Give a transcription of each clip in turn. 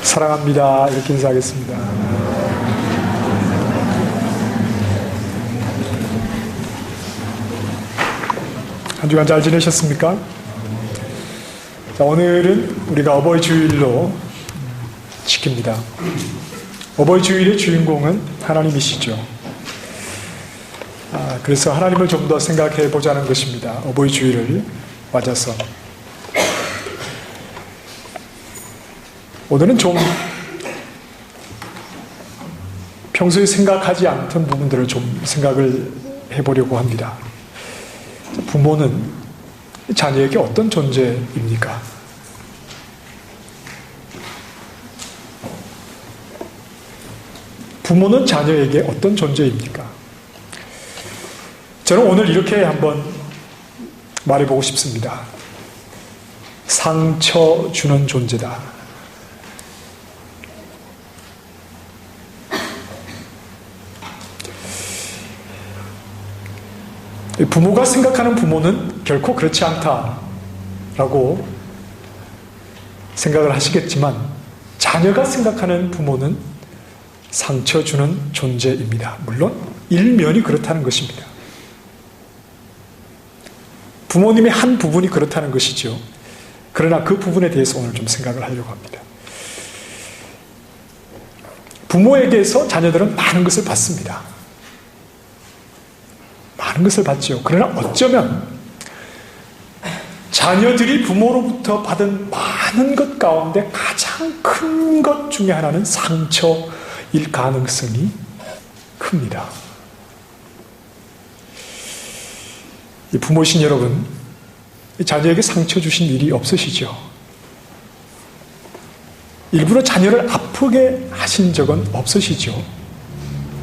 사랑합니다. 이렇게 인사하겠습니다. 한 주간 잘 지내셨습니까? 자, 오늘은 우리가 어버이 주일로 지킵니다. 어버이 주일의 주인공은 하나님이시죠. 그래서 하나님을 좀 더 생각해 보자는 것입니다. 어버이 주일을 맞아서. 오늘은 좀 평소에 생각하지 않던 부분들을 좀 생각을 해보려고 합니다. 부모는 자녀에게 어떤 존재입니까? 부모는 자녀에게 어떤 존재입니까? 저는 오늘 이렇게 한번 말해보고 싶습니다. 상처 주는 존재다. 부모가 생각하는 부모는 결코 그렇지 않다라고 생각을 하시겠지만 자녀가 생각하는 부모는 상처 주는 존재입니다. 물론 일면이 그렇다는 것입니다. 부모님의 한 부분이 그렇다는 것이죠. 그러나 그 부분에 대해서 오늘 좀 생각을 하려고 합니다. 부모에게서 자녀들은 많은 것을 받습니다. 많은 것을 받죠. 그러나 어쩌면 자녀들이 부모로부터 받은 많은 것 가운데 가장 큰 것 중에 하나는 상처일 가능성이 큽니다. 부모신 여러분, 자녀에게 상처 주신 일이 없으시죠? 일부러 자녀를 아프게 하신 적은 없으시죠?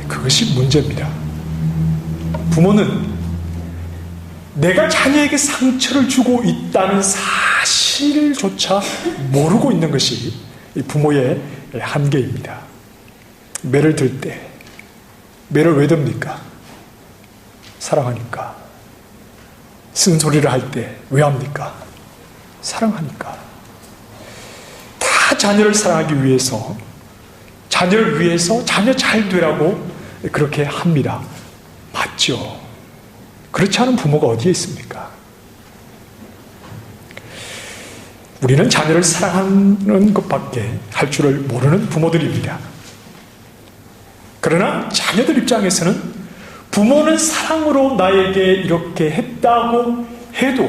그것이 문제입니다. 부모는 내가 자녀에게 상처를 주고 있다는 사실조차 모르고 있는 것이 부모의 한계입니다. 매를 들 때, 매를 왜 듭니까? 사랑하니까. 쓴소리를 할 때 왜 합니까? 사랑하니까. 다 자녀를 사랑하기 위해서, 자녀를 위해서 자녀 잘 되라고 그렇게 합니다. 맞죠? 그렇지 않은 부모가 어디에 있습니까? 우리는 자녀를 사랑하는 것밖에 할 줄을 모르는 부모들입니다. 그러나 자녀들 입장에서는 부모는 사랑으로 나에게 이렇게 했다고 해도,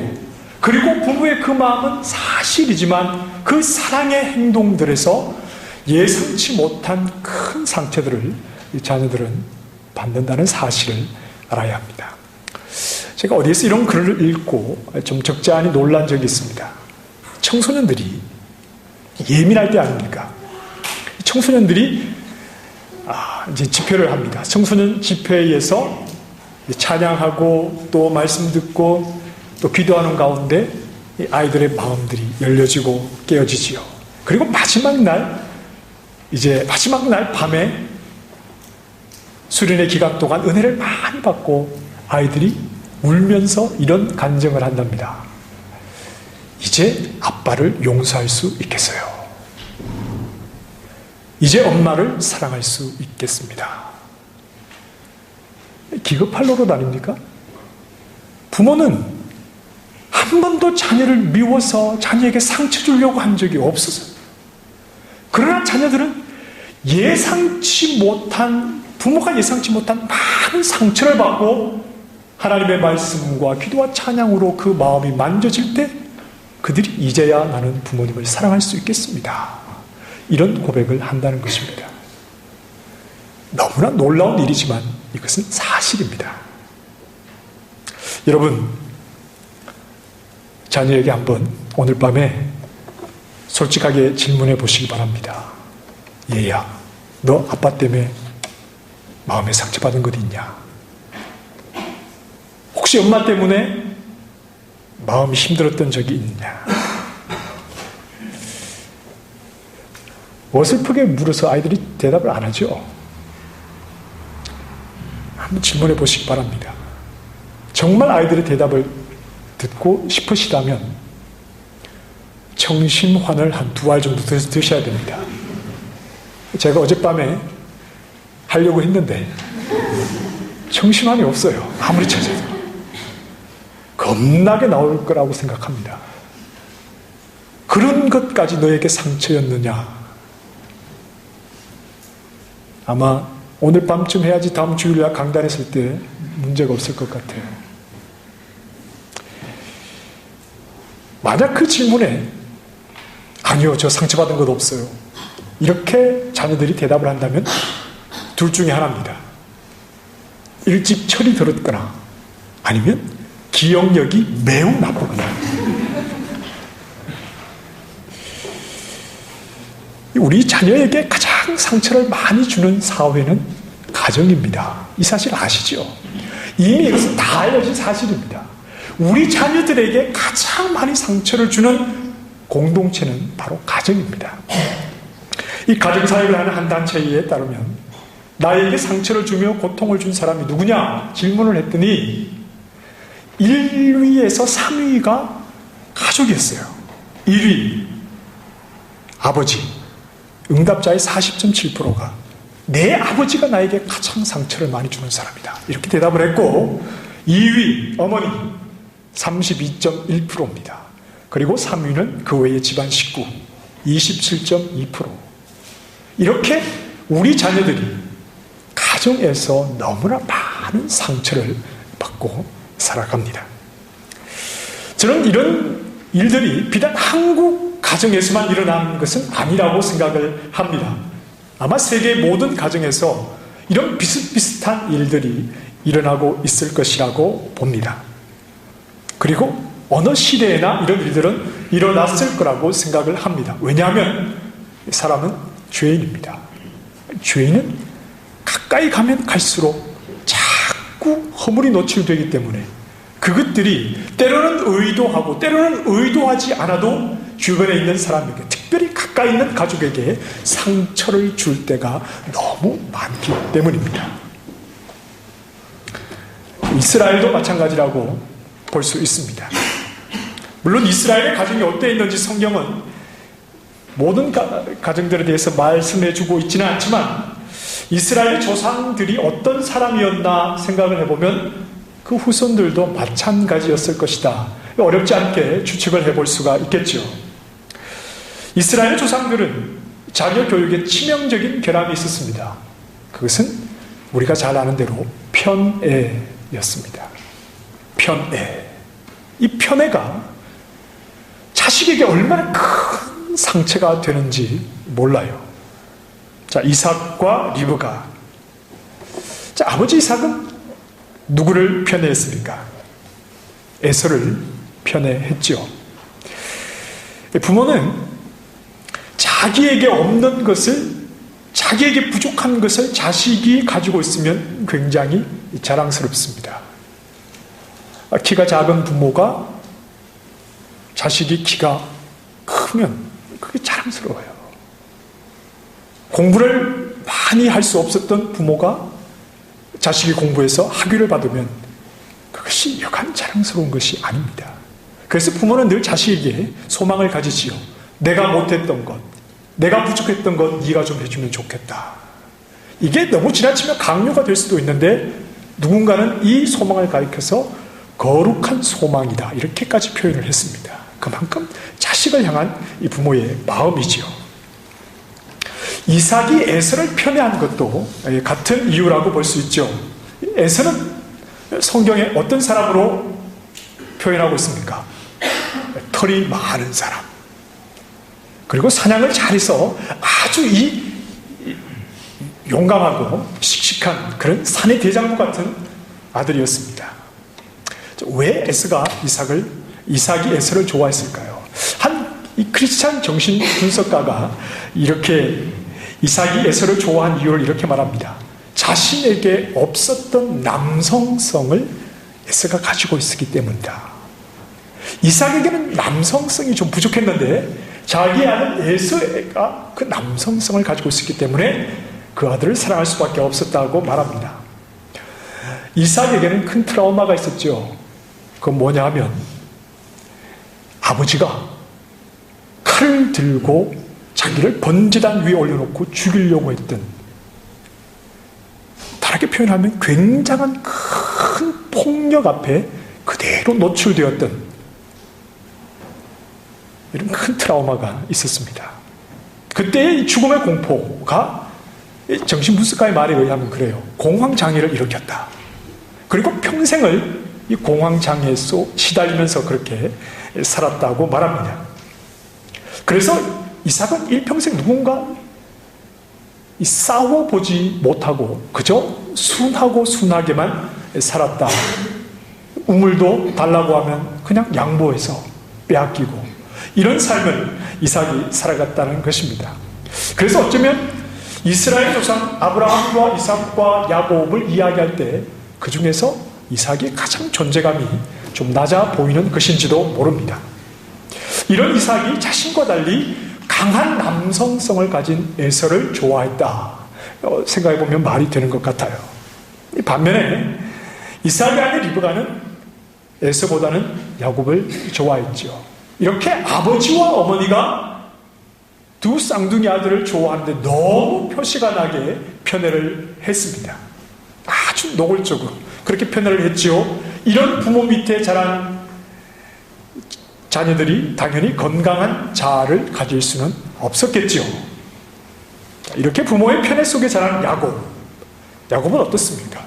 그리고 부모의 그 마음은 사실이지만 그 사랑의 행동들에서 예상치 못한 큰 상처들을 이 자녀들은 받는다는 사실을 알아야 합니다. 제가 어디에서 이런 글을 읽고 좀 적잖이 놀란 적이 있습니다. 청소년들이 예민할 때 아닙니까? 청소년들이 이제 집회를 합니다. 청소년 집회에서 찬양하고 또 말씀 듣고 또 기도하는 가운데 아이들의 마음들이 열려지고 깨어지지요. 그리고 마지막 날 밤에 수련의 기간 동안 은혜를 많이 받고 아이들이 울면서 이런 간증을 한답니다. 이제 아빠를 용서할 수 있겠어요. 이제 엄마를 사랑할 수 있겠습니다. 기겁할 노릇 아닙니까? 부모는 한 번도 자녀를 미워서 자녀에게 상처 주려고 한 적이 없었어요. 그러나 자녀들은 부모가 예상치 못한 많은 상처를 받고 하나님의 말씀과 기도와 찬양으로 그 마음이 만져질 때 그들이 이제야 나는 부모님을 사랑할 수 있겠습니다. 이런 고백을 한다는 것입니다. 너무나 놀라운 일이지만 이것은 사실입니다. 여러분, 자녀에게 한번 오늘 밤에 솔직하게 질문해 보시기 바랍니다. 얘야, 너 아빠 때문에 마음에 상처받은 것 있냐? 혹시 엄마 때문에 마음이 힘들었던 적이 있냐? 어설프게 물어서 아이들이 대답을 안 하죠. 한번 질문해 보시기 바랍니다. 정말 아이들의 대답을 듣고 싶으시다면 청심환을 한 2알 정도 드셔야 됩니다. 제가 어젯밤에 하려고 했는데 정신함이 없어요. 아무리 찾아도. 겁나게 나올 거라고 생각합니다. 그런 것까지 너에게 상처였느냐? 아마 오늘 밤쯤 해야지 다음 주일날 강단에 설 때 문제가 없을 것 같아요. 만약 그 질문에 아니요, 저 상처받은 것 없어요, 이렇게 자녀들이 대답을 한다면 둘 중에 하나입니다. 일찍 철이 들었거나 아니면 기억력이 매우 나쁘거나. 우리 자녀에게 가장 상처를 많이 주는 사회는 가정입니다. 이 사실 아시죠? 이미 이것은 다 알려진 사실입니다. 우리 자녀들에게 가장 많이 상처를 주는 공동체는 바로 가정입니다. 이 가정사역을 하는 한 단체에 따르면 나에게 상처를 주며 고통을 준 사람이 누구냐 질문을 했더니 1위에서 3위가 가족이었어요. 1위 아버지, 응답자의 40.7%가 내 아버지가 나에게 가장 상처를 많이 주는 사람이다, 이렇게 대답을 했고, 2위 어머니 32.1%입니다. 그리고 3위는 그 외의 집안 식구 27.2%. 이렇게 우리 자녀들이 가정에서 너무나 많은 상처를 받고 살아갑니다. 저는 이런 일들이 비단 한국 가정에서만 일어나는 것은 아니라고 생각을 합니다. 아마 세계 모든 가정에서 이런 비슷비슷한 일들이 일어나고 있을 것이라고 봅니다. 그리고 어느 시대에나 이런 일들은 일어났을 거라고 생각을 합니다. 왜냐하면 사람은 죄인입니다. 죄인은 가까이 가면 갈수록 자꾸 허물이 노출되기 때문에 그것들이 때로는 의도하고 때로는 의도하지 않아도 주변에 있는 사람에게, 특별히 가까이 있는 가족에게 상처를 줄 때가 너무 많기 때문입니다. 이스라엘도 마찬가지라고 볼 수 있습니다. 물론 이스라엘의 가정이 어땠는지 성경은 모든 가정들에 대해서 말씀해주고 있지는 않지만 이스라엘 조상들이 어떤 사람이었나 생각을 해보면 그 후손들도 마찬가지였을 것이다. 어렵지 않게 추측을 해볼 수가 있겠죠. 이스라엘 조상들은 자녀 교육에 치명적인 결함이 있었습니다. 그것은 우리가 잘 아는 대로 편애였습니다. 편애. 이 편애가 자식에게 얼마나 큰 상처가 되는지 몰라요. 자, 이삭과 리브가. 자, 아버지 이삭은 누구를 편애했습니까? 에서를 편애했죠. 부모는 자기에게 없는 것을, 자기에게 부족한 것을 자식이 가지고 있으면 굉장히 자랑스럽습니다. 키가 작은 부모가 자식이 키가 크면 그게 자랑스러워요. 공부를 많이 할 수 없었던 부모가 자식이 공부해서 학위를 받으면 그것이 여간 자랑스러운 것이 아닙니다. 그래서 부모는 늘 자식에게 소망을 가지지요. 내가 못했던 것, 내가 부족했던 것 네가 좀 해주면 좋겠다. 이게 너무 지나치면 강요가 될 수도 있는데 누군가는 이 소망을 가리켜서 거룩한 소망이다, 이렇게까지 표현을 했습니다. 그만큼 자식을 향한 이 부모의 마음이지요. 이삭이 에서를 편애한 것도 같은 이유라고 볼 수 있죠. 에서는 성경에 어떤 사람으로 표현하고 있습니까? 털이 많은 사람, 그리고 사냥을 잘해서 아주 용감하고 씩씩한 그런 산의 대장부 같은 아들이었습니다. 왜 이삭이 에서를 좋아했을까요? 이 크리스찬 정신 분석가가 이렇게 이삭이 에서를 좋아한 이유를 이렇게 말합니다. 자신에게 없었던 남성성을 에서가 가지고 있었기 때문이다. 이삭에게는 남성성이 좀 부족했는데 자기 아들 에서가 그 남성성을 가지고 있었기 때문에 그 아들을 사랑할 수밖에 없었다고 말합니다. 이삭에게는 큰 트라우마가 있었죠. 그건 뭐냐 하면 아버지가 칼을 들고 자기를 번제단 위에 올려놓고 죽이려고 했던, 다르게 표현하면 굉장한 큰 폭력 앞에 그대로 노출되었던 이런 큰 트라우마가 있었습니다. 그때의 죽음의 공포가 정신분석가의 말에 의하면 그래요. 공황장애를 일으켰다. 그리고 평생을 이 공황장애 속 시달리면서 그렇게 살았다고 말합니다. 그래서 이삭은 일평생 누군가 싸워보지 못하고 그저 순하고 순하게만 살았다. 우물도 달라고 하면 그냥 양보해서 빼앗기고 이런 삶을 이삭이 살아갔다는 것입니다. 그래서 어쩌면 이스라엘 조상 아브라함과 이삭과 야곱을 이야기할 때 그 중에서 이삭이 가장 존재감이 좀 낮아 보이는 것인지도 모릅니다. 이런 이삭이 자신과 달리 강한 남성성을 가진 에서를 좋아했다. 생각해보면 말이 되는 것 같아요. 반면에 이삭의 아내 리브가는 에서보다는 야곱을 좋아했죠. 이렇게 아버지와 어머니가 두 쌍둥이 아들을 좋아하는데 너무 표시가 나게 편애를 했습니다. 아주 노골적으로 그렇게 편애를 했지요. 이런 부모 밑에 자란 자녀들이 당연히 건강한 자아를 가질 수는 없었겠지요. 이렇게 부모의 편애 속에 자란 야곱. 야곱은 어떻습니까?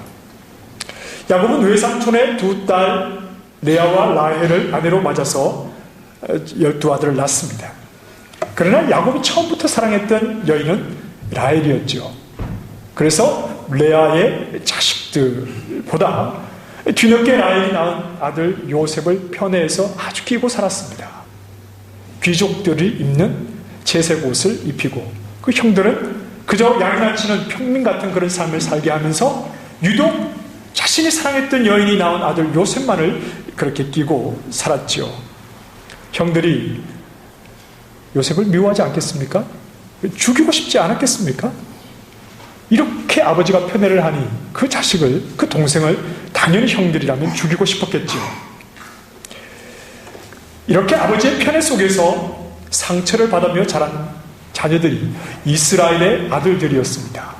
야곱은 외삼촌의 두 딸 레아와 라헬을 아내로 맞아서 12아들을 낳습니다. 그러나 야곱이 처음부터 사랑했던 여인은 라헬이었죠. 그래서 레아의 자식들보다 뒤늦게 라헬이 낳은 아들 요셉을 편애해서 아주 끼고 살았습니다. 귀족들이 입는 채색 옷을 입히고 그 형들은 그저 양이나 치는 평민 같은 그런 삶을 살게 하면서 유독 자신이 사랑했던 여인이 낳은 아들 요셉만을 그렇게 끼고 살았죠. 형들이 요셉을 미워하지 않겠습니까? 죽이고 싶지 않았겠습니까? 이렇게 아버지가 편애를 하니 그 자식을, 그 동생을 당연히 형들이라면 죽이고 싶었겠죠. 이렇게 아버지의 편애 속에서 상처를 받으며 자란 자녀들이 이스라엘의 아들들이었습니다.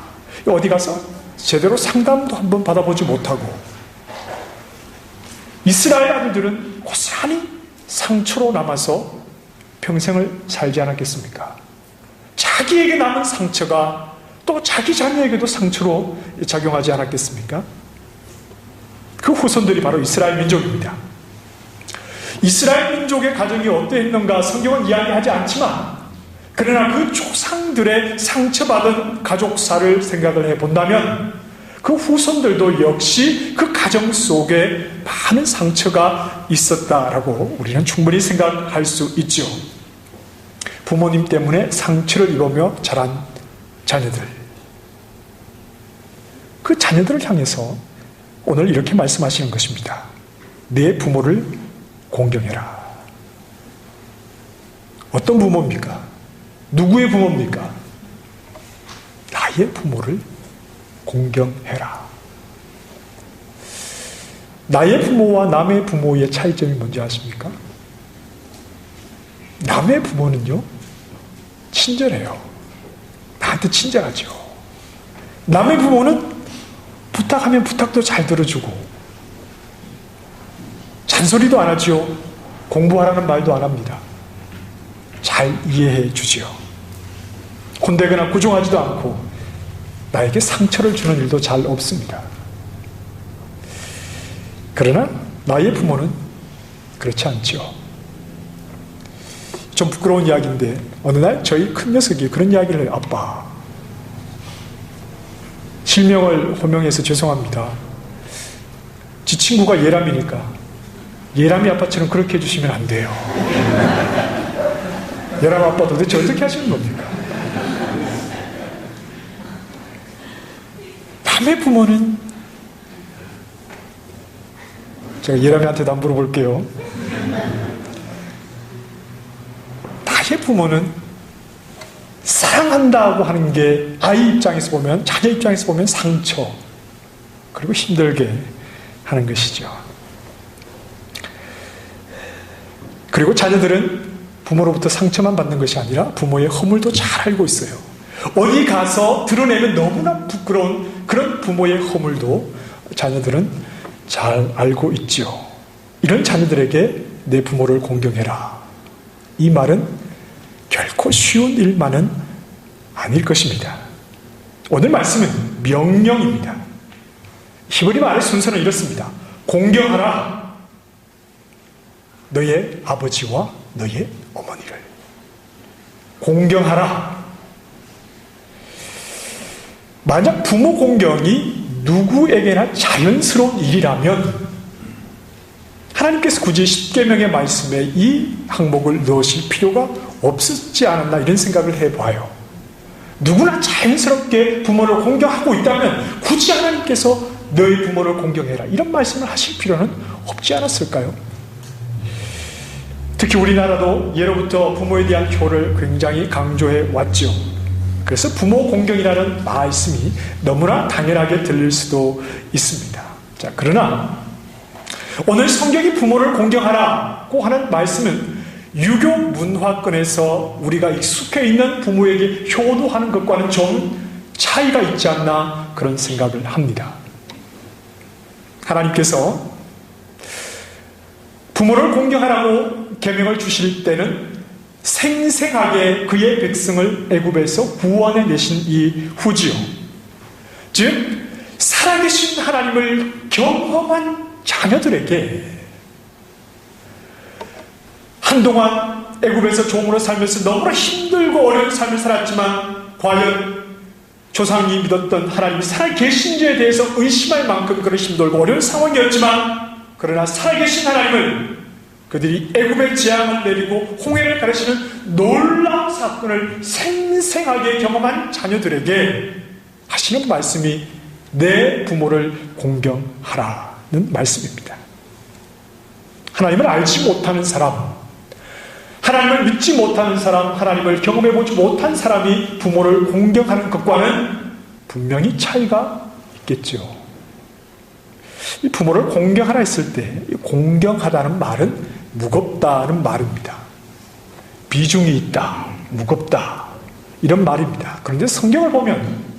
어디 가서 제대로 상담도 한번 받아보지 못하고 이스라엘 아들들은 고스란히 상처로 남아서 평생을 살지 않았겠습니까? 자기에게 남은 상처가 또 자기 자녀에게도 상처로 작용하지 않았겠습니까? 그 후손들이 바로 이스라엘 민족입니다. 이스라엘 민족의 가정이 어떠했는가 성경은 이야기하지 않지만 그러나 그 조상들의 상처받은 가족사를 생각을 해본다면 그 후손들도 역시 그 가정 속에 많은 상처가 있었다라고 우리는 충분히 생각할 수 있죠. 부모님 때문에 상처를 입으며 자란 자녀들. 그 자녀들을 향해서 오늘 이렇게 말씀하시는 것입니다. 내 부모를 공경해라. 어떤 부모입니까? 누구의 부모입니까? 나의 부모를 공경해라. 나의 부모와 남의 부모의 차이점이 뭔지 아십니까? 남의 부모는요, 친절해요. 나한테 친절하죠. 남의 부모는 부탁하면 부탁도 잘 들어주고, 잔소리도 안 하죠. 공부하라는 말도 안 합니다. 잘 이해해 주지요. 혼대거나 구종하지도 않고, 나에게 상처를 주는 일도 잘 없습니다. 그러나 나의 부모는 그렇지 않죠. 좀 부끄러운 이야기인데 어느 날 저희 큰 녀석이 그런 이야기를 해요. 아빠, 실명을 호명해서 죄송합니다. 지 친구가 예람이니까 예람이 아빠처럼 그렇게 해주시면 안 돼요. 예람 아빠 도대체 어떻게 하시는 겁니까? 남의 부모는, 제가 예람이한테도 한번 물어볼게요. 나의 부모는 사랑한다고 하는 게 아이 입장에서 보면, 자녀 입장에서 보면 상처, 그리고 힘들게 하는 것이죠. 그리고 자녀들은 부모로부터 상처만 받는 것이 아니라 부모의 허물도 잘 알고 있어요. 어디 가서 드러내면 너무나 부끄러운 그런 부모의 허물도 자녀들은 잘 알고 있죠. 이런 자녀들에게 내 부모를 공경해라. 이 말은 결코 쉬운 일만은 아닐 것입니다. 오늘 말씀은 명령입니다. 히브리 말의 순서는 이렇습니다. 공경하라. 너의 아버지와 너의 어머니를. 공경하라. 만약 부모 공경이 누구에게나 자연스러운 일이라면 하나님께서 굳이 십계명의 말씀에 이 항목을 넣으실 필요가 없었지 않았나 이런 생각을 해봐요. 누구나 자연스럽게 부모를 공경하고 있다면 굳이 하나님께서 너희 부모를 공경해라 이런 말씀을 하실 필요는 없지 않았을까요? 특히 우리나라도 예로부터 부모에 대한 효를 굉장히 강조해 왔죠. 그래서 부모 공경이라는 말씀이 너무나 당연하게 들릴 수도 있습니다. 자, 그러나 오늘 성경이 부모를 공경하라고 하는 말씀은 유교 문화권에서 우리가 익숙해 있는 부모에게 효도하는 것과는 좀 차이가 있지 않나 그런 생각을 합니다. 하나님께서 부모를 공경하라고 계명을 주실 때는 생생하게 그의 백성을 애굽에서 구원해 내신 이후지요. 즉 살아계신 하나님을 경험한 자녀들에게 한동안 애굽에서 종으로 살면서 너무나 힘들고 어려운 삶을 살았지만 과연 조상이 믿었던 하나님이 살아계신 지에 대해서 의심할 만큼 그런 힘들고 어려운 상황이었지만 그러나 살아계신 하나님을 그들이 애굽의 재앙을 내리고 홍해를 가르치는 놀라운 사건을 생생하게 경험한 자녀들에게 하시는 말씀이 내 부모를 공경하라는 말씀입니다. 하나님을 알지 못하는 사람, 하나님을 믿지 못하는 사람, 하나님을 경험해보지 못한 사람이 부모를 공경하는 것과는 분명히 차이가 있겠죠. 이 부모를 공경하라 했을 때 공경하다는 말은 무겁다는 말입니다. 비중이 있다, 무겁다 이런 말입니다. 그런데 성경을 보면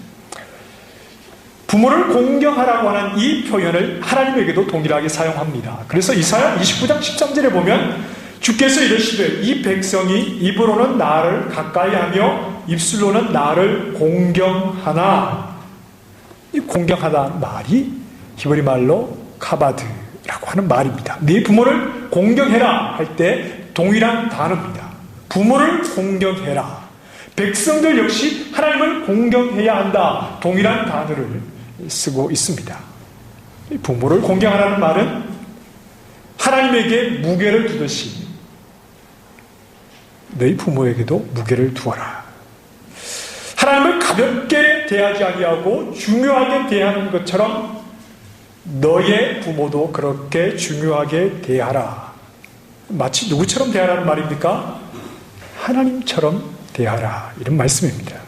부모를 공경하라고 하는 이 표현을 하나님에게도 동일하게 사용합니다. 그래서 이사야 29장 13절에 보면 주께서 이르시되 이 백성이 입으로는 나를 가까이하며 입술로는 나를 공경하나. 이 공경하다는 말이 히브리 말로 카바드라고 하는 말입니다. 네 부모를 공경해라 할 때 동일한 단어입니다. 부모를 공경해라. 백성들 역시 하나님을 공경해야 한다. 동일한 단어를 쓰고 있습니다. 부모를 공경하라는 말은 하나님에게 무게를 두듯이 너희 부모에게도 무게를 두어라. 하나님을 가볍게 대하지 아니하고 중요하게 대하는 것처럼 너의 부모도 그렇게 중요하게 대하라. 마치 누구처럼 대하라는 말입니까? 하나님처럼 대하라. 이런 말씀입니다.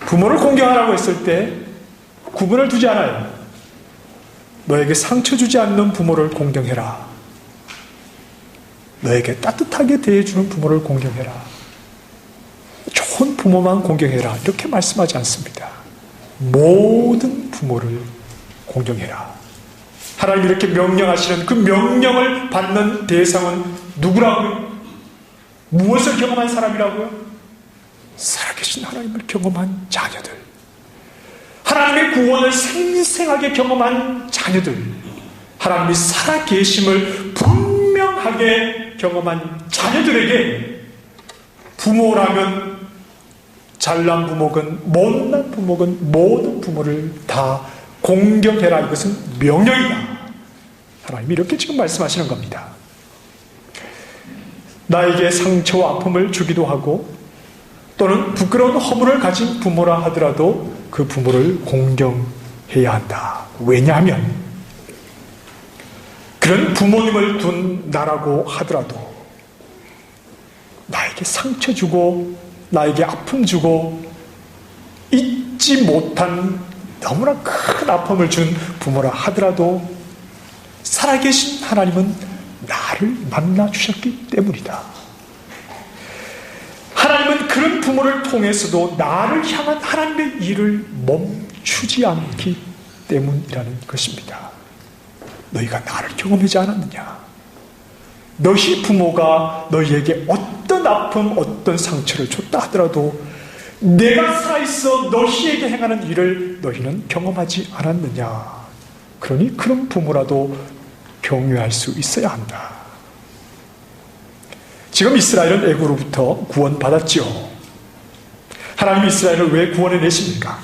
부모를 공경하라고 했을 때 구분을 두지 않아요. 너에게 상처 주지 않는 부모를 공경해라. 너에게 따뜻하게 대해주는 부모를 공경해라. 좋은 부모만 공경해라. 이렇게 말씀하지 않습니다. 모든 부모를 공경해라. 하나님이 이렇게 명령하시는 그 명령을 받는 대상은 누구라고요? 무엇을 경험한 사람이라고요? 살아계신 하나님을 경험한 자녀들. 하나님의 구원을 생생하게 경험한 자녀들. 하나님이 살아계심을 분명하게 경험한 자녀들에게 부모라면 잘난 부모건 못난 부모건 모든 부모를 다 공경해라. 이것은 명령이다. 하나님이 이렇게 지금 말씀하시는 겁니다. 나에게 상처와 아픔을 주기도 하고 또는 부끄러운 허물을 가진 부모라 하더라도 그 부모를 공경해야 한다. 왜냐하면 그런 부모님을 둔 나라고 하더라도 나에게 상처 주고 나에게 아픔 주고 잊지 못한 너무나 큰 아픔을 준 부모라 하더라도 살아계신 하나님은 나를 만나 주셨기 때문이다. 하나님은 그런 부모를 통해서도 나를 향한 하나님의 일을 멈추지 않기 때문이라는 것입니다. 너희가 나를 경험하지 않았느냐? 너희 부모가 너희에게 어떤 아픔, 어떤 상처를 줬다 하더라도 내가 살아있어 너희에게 행하는 일을 너희는 경험하지 않았느냐? 그러니 그런 부모라도 경외할 수 있어야 한다. 지금 이스라엘은 애굽으로부터 구원받았지요. 하나님이 이스라엘을 왜 구원해내십니까?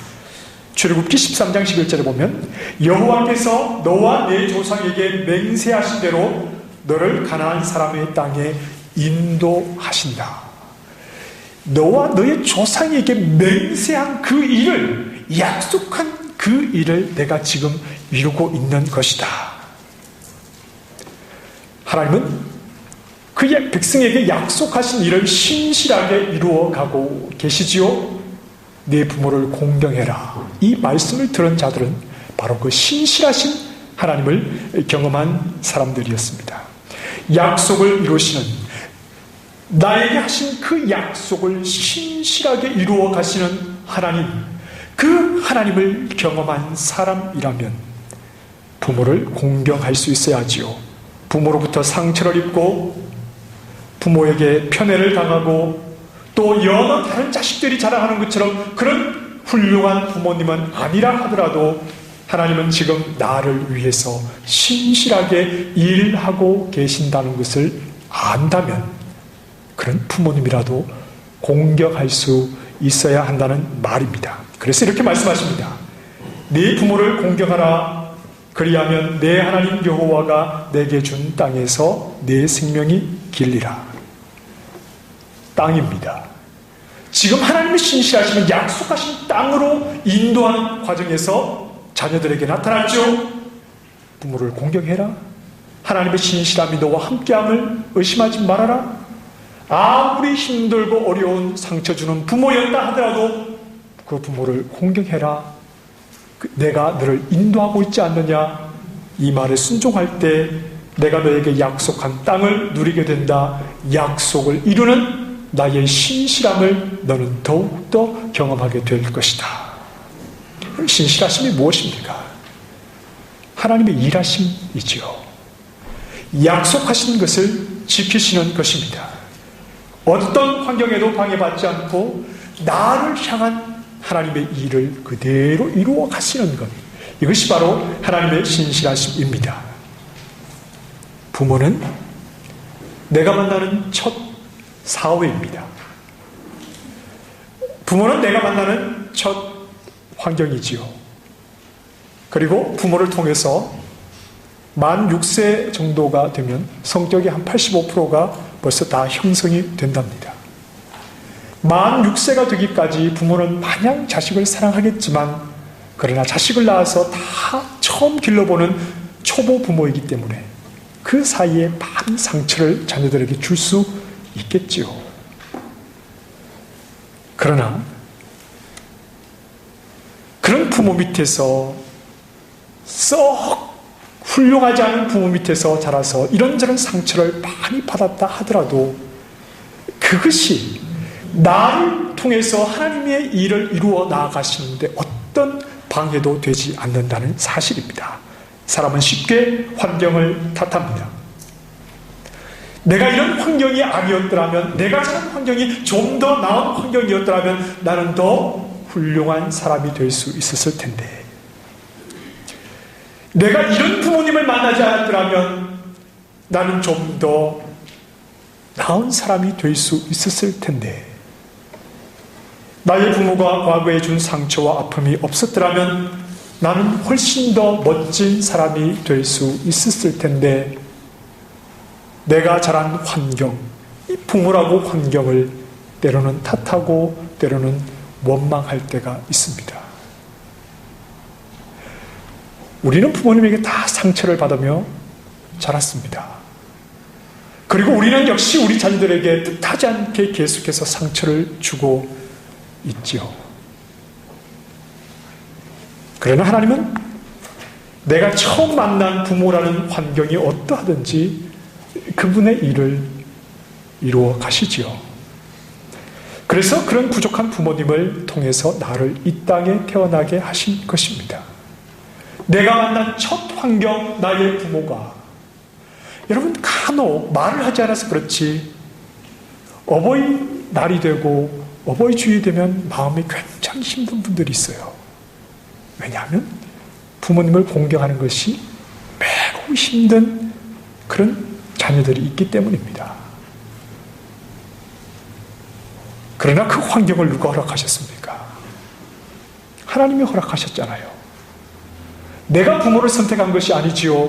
출애굽기 13장 11절에 보면 여호와께서 너와 내 조상에게 맹세하신 대로 너를 가나안 사람의 땅에 인도하신다. 너와 너의 조상에게 맹세한 그 일을, 약속한 그 일을 내가 지금 이루고 있는 것이다. 하나님은 그의 백성에게 약속하신 일을 신실하게 이루어가고 계시지요. 네 부모를 공경해라. 이 말씀을 들은 자들은 바로 그 신실하신 하나님을 경험한 사람들이었습니다. 약속을 이루시는, 나에게 하신 그 약속을 신실하게 이루어 가시는 하나님, 그 하나님을 경험한 사람이라면 부모를 공경할 수 있어야 하지요. 부모로부터 상처를 입고 부모에게 편애를 당하고 또 여러 다른 자식들이 자랑하는 것처럼 그런 훌륭한 부모님은 아니라 하더라도 하나님은 지금 나를 위해서 신실하게 일하고 계신다는 것을 안다면 그런 부모님이라도 공경할 수 있어야 한다는 말입니다. 그래서 이렇게 말씀하십니다. 네 부모를 공경하라. 그리하면 내 하나님 여호와가 내게 준 땅에서 내 생명이 길리라. 땅입니다. 지금 하나님의 신실하시면 약속하신 땅으로 인도하는 과정에서 자녀들에게 나타났죠. 부모를 공경해라. 하나님의 신실함이 너와 함께함을 의심하지 말아라. 아무리 힘들고 어려운 상처 주는 부모였다 하더라도 그 부모를 공경해라. 내가 너를 인도하고 있지 않느냐. 이 말에 순종할 때 내가 너에게 약속한 땅을 누리게 된다. 약속을 이루는 나의 신실함을 너는 더욱더 경험하게 될 것이다. 신실하심이 무엇입니까? 하나님의 일하심이지요. 약속하신 것을 지키시는 것입니다. 어떤 환경에도 방해받지 않고 나를 향한 하나님의 일을 그대로 이루어 가시는 것, 이것이 바로 하나님의 신실하심입니다. 부모는 내가 만나는 첫 사회입니다. 부모는 내가 만나는 첫 환경이지요. 그리고 부모를 통해서 만 6세 정도가 되면 성격의 한 85%가 벌써 다 형성이 된답니다. 만 6세가 되기까지 부모는 마냥 자식을 사랑하겠지만 그러나 자식을 낳아서 다 처음 길러보는 초보 부모이기 때문에 그 사이에 많은 상처를 자녀들에게 줄 수 있겠지요. 그러나 그런 부모 밑에서 썩 훌륭하지 않은 부모 밑에서 자라서 이런저런 상처를 많이 받았다 하더라도 그것이 나를 통해서 하나님의 일을 이루어 나아가시는데 어떤 방해도 되지 않는다는 사실입니다. 사람은 쉽게 환경을 탓합니다. 내가 이런 환경이 아니었더라면, 내가 사는 환경이 좀 더 나은 환경이었더라면 나는 더 훌륭한 사람이 될 수 있었을 텐데, 내가 이런 부모님을 만나지 않았더라면 나는 좀 더 나은 사람이 될 수 있었을 텐데, 나의 부모가 과거에 준 상처와 아픔이 없었더라면 나는 훨씬 더 멋진 사람이 될 수 있었을 텐데, 내가 자란 환경, 이 부모라고 환경을 때로는 탓하고 때로는 원망할 때가 있습니다. 우리는 부모님에게 다 상처를 받으며 자랐습니다. 그리고 우리는 역시 우리 자녀들에게 뜻하지 않게 계속해서 상처를 주고 있지요. 그러나 하나님은 내가 처음 만난 부모라는 환경이 어떠하든지 그분의 일을 이루어 가시지요. 그래서 그런 부족한 부모님을 통해서 나를 이 땅에 태어나게 하신 것입니다. 내가 만난 첫 환경, 나의 부모가, 여러분 간혹 말을 하지 않아서 그렇지 어버이날이 되고 어버이주일이 되면 마음이 굉장히 힘든 분들이 있어요. 왜냐하면 부모님을 공경하는 것이 매우 힘든 그런 자녀들이 있기 때문입니다. 그러나 그 환경을 누가 허락하셨습니까? 하나님이 허락하셨잖아요. 내가 부모를 선택한 것이 아니지요.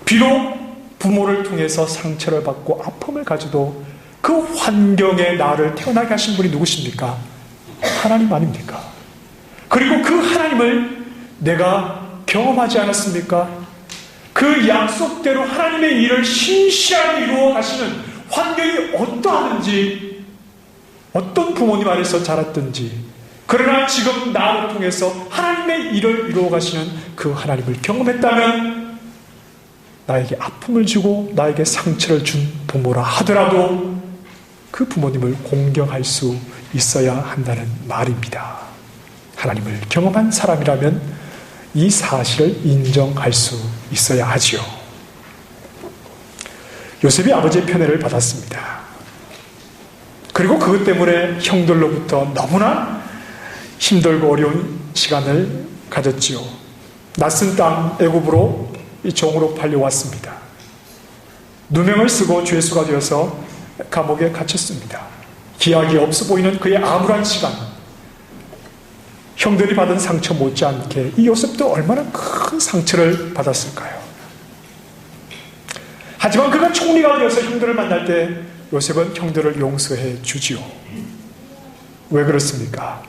비록 부모를 통해서 상처를 받고 아픔을 가져도 그 환경에 나를 태어나게 하신 분이 누구십니까? 하나님 아닙니까? 그리고 그 하나님을 내가 경험하지 않았습니까? 그 약속대로 하나님의 일을 신실하게 이루어 가시는 환경이 어떠하든지, 어떤 부모님 아래서 자랐든지, 그러나 지금 나를 통해서 하나님의 일을 이루어 가시는 그 하나님을 경험했다면 나에게 아픔을 주고 나에게 상처를 준 부모라 하더라도 그 부모님을 공경할 수 있어야 한다는 말입니다. 하나님을 경험한 사람이라면 이 사실을 인정할 수 있어야 하지요. 요셉이 아버지의 편애를 받았습니다. 그리고 그것 때문에 형들로부터 너무나 힘들고 어려운 시간을 가졌지요. 낯선 땅 애굽으로 이 종으로 팔려왔습니다. 누명을 쓰고 죄수가 되어서 감옥에 갇혔습니다. 기약이 없어 보이는 그의 암울한 시간, 형들이 받은 상처 못지않게 이 요셉도 얼마나 큰 상처를 받았을까요? 하지만 그가 총리가 되어서 형들을 만날 때 요셉은 형들을 용서해 주지요. 왜 그렇습니까?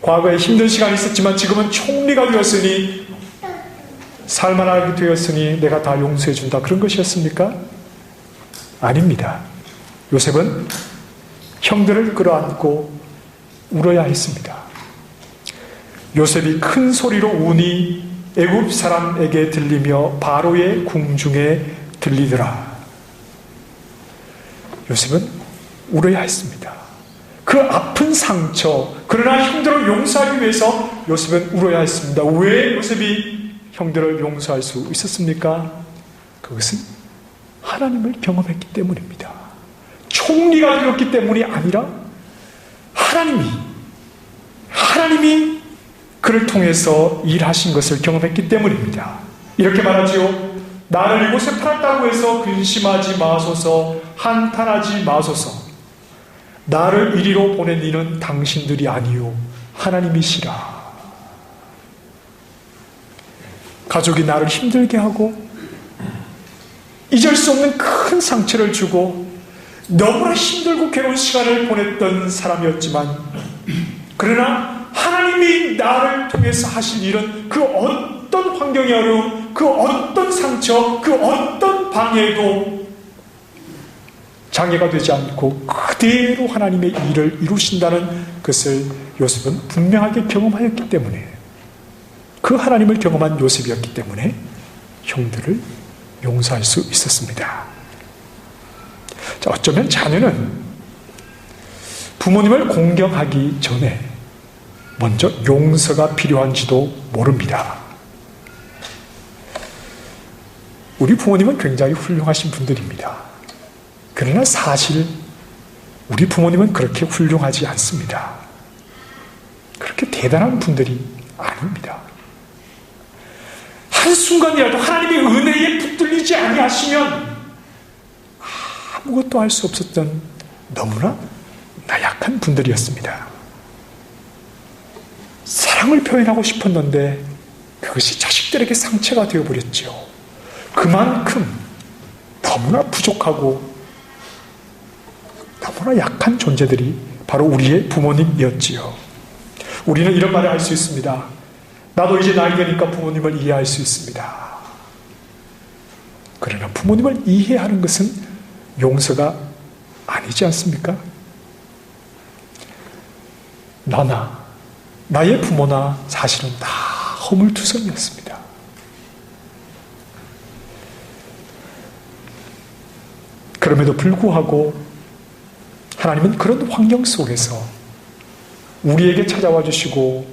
과거에 힘든 시간이 있었지만 지금은 총리가 되었으니, 살만하게 되었으니 내가 다 용서해 준다, 그런 것이었습니까? 아닙니다. 요셉은 형들을 끌어안고 울어야 했습니다. 요셉이 큰 소리로 우니 애굽 사람에게 들리며 바로의 궁중에 들리더라. 요셉은 울어야 했습니다. 그 아픈 상처, 그러나 형들을 용서하기 위해서 요셉은 울어야 했습니다. 왜 요셉이 형들을 용서할 수 있었습니까? 그것은 하나님을 경험했기 때문입니다. 총리가 되었기 때문이 아니라 하나님이 그를 통해서 일하신 것을 경험했기 때문입니다. 이렇게 말하지요. 나를 이곳에 팔았다고 해서 근심하지 마소서, 한탄하지 마소서. 나를 이리로 보낸 이는 당신들이 아니요 하나님이시라. 가족이 나를 힘들게 하고 잊을 수 없는 큰 상처를 주고 너무나 힘들고 괴로운 시간을 보냈던 사람이었지만, 그러나 하나님이 나를 통해서 하신 일은 그 어떤 환경이 어려운, 그 어떤 상처, 그 어떤 방해도 장애가 되지 않고 그대로 하나님의 일을 이루신다는 것을 요셉은 분명하게 경험하였기 때문에, 그 하나님을 경험한 요셉이었기 때문에 형들을 용서할 수 있었습니다. 자, 어쩌면 자녀는 부모님을 공경하기 전에 먼저 용서가 필요한지도 모릅니다. 우리 부모님은 굉장히 훌륭하신 분들입니다. 그러나 사실 우리 부모님은 그렇게 훌륭하지 않습니다. 그렇게 대단한 분들이 아닙니다. 한순간이라도 하나님의 은혜에 붙들리지 아니하시면 아무것도 할 수 없었던 너무나 나약한 분들이었습니다. 사랑을 표현하고 싶었는데 그것이 자식들에게 상처가 되어버렸죠. 그만큼 너무나 부족하고 너무나 약한 존재들이 바로 우리의 부모님이었지요. 우리는 이런 말을 할 수 있습니다. 나도 이제 나이 되니까 부모님을 이해할 수 있습니다. 그러나 부모님을 이해하는 것은 용서가 아니지 않습니까? 나의 부모나 사실은 다 허물투성이었습니다. 그럼에도 불구하고 하나님은 그런 환경 속에서 우리에게 찾아와 주시고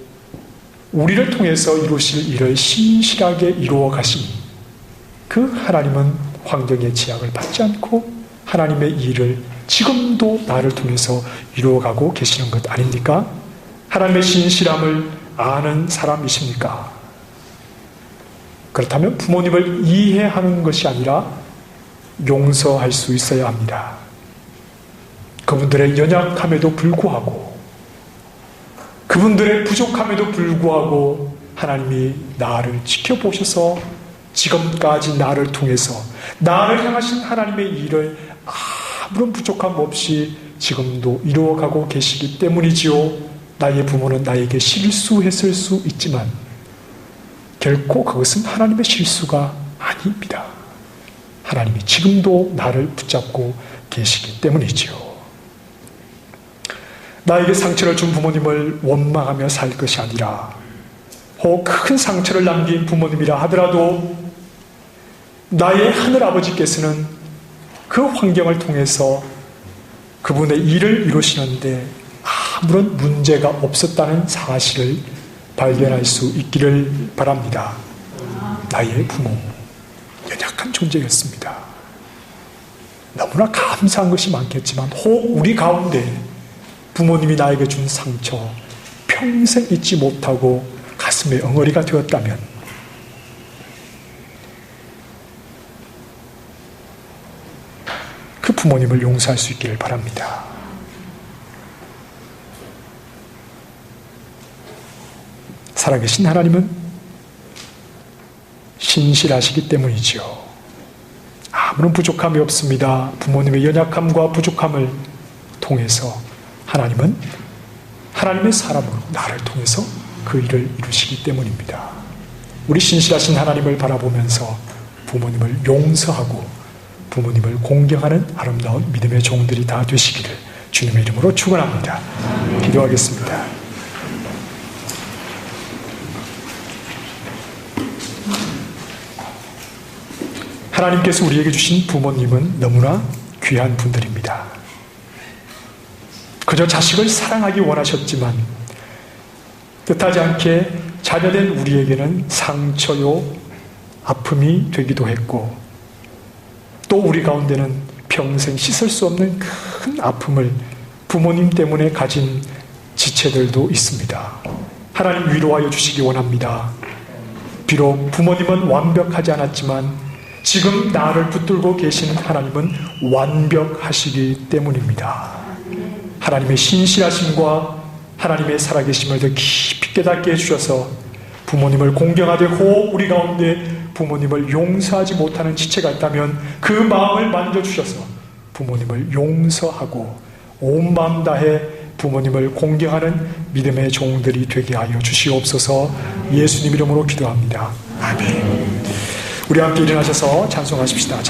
우리를 통해서 이루실 일을 신실하게 이루어 가시니 그 하나님은 환경의 제약을 받지 않고 하나님의 일을 지금도 나를 통해서 이루어가고 계시는 것 아닙니까? 하나님의 신실함을 아는 사람이십니까? 그렇다면 부모님을 이해하는 것이 아니라 용서할 수 있어야 합니다. 그분들의 연약함에도 불구하고 그분들의 부족함에도 불구하고 하나님이 나를 지켜보셔서 지금까지 나를 통해서 나를 향하신 하나님의 일을 아무런 부족함 없이 지금도 이루어가고 계시기 때문이지요. 나의 부모는 나에게 실수했을 수 있지만 결코 그것은 하나님의 실수가 아닙니다. 하나님이 지금도 나를 붙잡고 계시기 때문이지요. 나에게 상처를 준 부모님을 원망하며 살 것이 아니라 혹 큰 상처를 남긴 부모님이라 하더라도 나의 하늘아버지께서는 그 환경을 통해서 그분의 일을 이루시는데 아무런 문제가 없었다는 사실을 발견할 수 있기를 바랍니다. 나의 부모, 연약한 존재였습니다. 너무나 감사한 것이 많겠지만 혹 우리 가운데 부모님이 나에게 준 상처 평생 잊지 못하고 가슴에 엉어리가 되었다면 그 부모님을 용서할 수 있기를 바랍니다. 살아계신 하나님은 신실하시기 때문이지요. 아무런 부족함이 없습니다. 부모님의 연약함과 부족함을 통해서 하나님은 하나님의 사람으로 나를 통해서 그 일을 이루시기 때문입니다. 우리 신실하신 하나님을 바라보면서 부모님을 용서하고 부모님을 공경하는 아름다운 믿음의 종들이 다 되시기를 주님의 이름으로 축원합니다. 기도하겠습니다. 하나님께서 우리에게 주신 부모님은 너무나 귀한 분들입니다. 그저 자식을 사랑하기 원하셨지만 뜻하지 않게 자녀된 우리에게는 상처요 아픔이 되기도 했고 또 우리 가운데는 평생 씻을 수 없는 큰 아픔을 부모님 때문에 가진 지체들도 있습니다. 하나님 위로하여 주시기 원합니다. 비록 부모님은 완벽하지 않았지만 지금 나를 붙들고 계신 하나님은 완벽하시기 때문입니다. 하나님의 신실하심과 하나님의 살아계심을 더 깊이 깨닫게 해주셔서 부모님을 공경하되 혹 우리 가운데 부모님을 용서하지 못하는 지체가 있다면 그 마음을 만져주셔서 부모님을 용서하고 온 마음 다해 부모님을 공경하는 믿음의 종들이 되게 하여 주시옵소서. 예수님 이름으로 기도합니다. 아멘. 우리 함께 일어나셔서 찬송하십시다.